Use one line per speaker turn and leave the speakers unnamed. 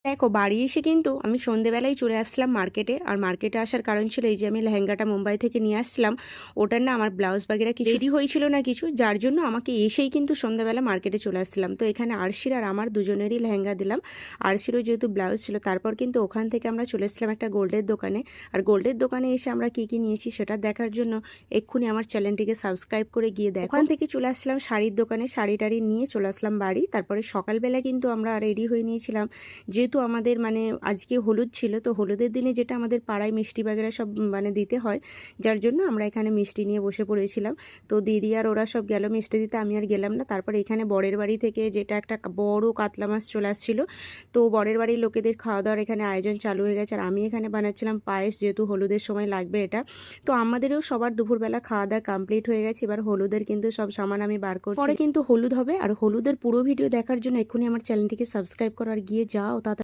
দেখো বাড়ি এসে কিন্তু আমি সন্ধেবেলায় চলে আসলাম মার্কেটে। আর মার্কেটে আসার কারণ ছিল এই যে আমি লেহেঙ্গাটা মুম্বাই থেকে নিয়ে আসছিলাম, ওটার না আমার ব্লাউজ বাগেরা কিছু রেডি হয়েছিল না কিছু, যার জন্য আমাকে এসেই কিন্তু সন্ধেবেলা মার্কেটে চলে আসছিলাম। তো এখানে আরশির আর আমার দুজনেরই লেহেঙ্গা দিলাম। আরশিরও যেহেতু ব্লাউজ ছিল, তারপর কিন্তু ওখান থেকে আমরা চলে এসেছিলাম একটা গোল্ডের দোকানে। আর গোল্ডের দোকানে এসে আমরা কী কী নিয়েছি সেটা দেখার জন্য এক্ষুনি আমার চ্যানেলটিকে সাবস্ক্রাইব করে গিয়ে দেখো। ওখান থেকে চলে আসছিলাম শাড়ির দোকানে, শাড়ি টাড়ি নিয়ে চলে আসলাম বাড়ি। তারপরে সকালবেলা কিন্তু আমরা রেডি হয়ে নিয়েছিলাম, যেহেতু আমাদের আজকে হলুদ ছিল, তো হলুদের দিনে যেটা আমাদের পাড়ায় মিষ্টি বাগেরা সব দিতে হয়, যার জন্য আমরা এখানে মিষ্টি নিয়ে বসে পড়েছিলাম। তো দিদি আর ওরা সব গেল মিষ্টি দিতে, আমি আর গেলাম না। তারপর এখানে বরের বাড়ি থেকে যেটা একটা বড় কাতলা মাছ চলে আসছিল, তো বরের বাড়ির লোকেদের খাওয়া দাওয়ার এখানে আয়োজন চালু হয়ে গেছে। আর আমি এখানে বানাচ্ছিলাম পায়েস, যেহেতু হলুদের সময় লাগবে এটা। তো আমাদেরও সবার দুপুরবেলা খাওয়া দাওয়া কমপ্লিট হয়ে গেছে। এবার হলুদের কিন্তু সব সামান আমি বার করছি, পরে কিন্তু হলুদ হবে। আর হলুদের পুরো ভিডিও দেখার জন্য এক্ষুনি আমার চ্যানেলটিকে সাবস্ক্রাইব করো আর গিয়ে যাও।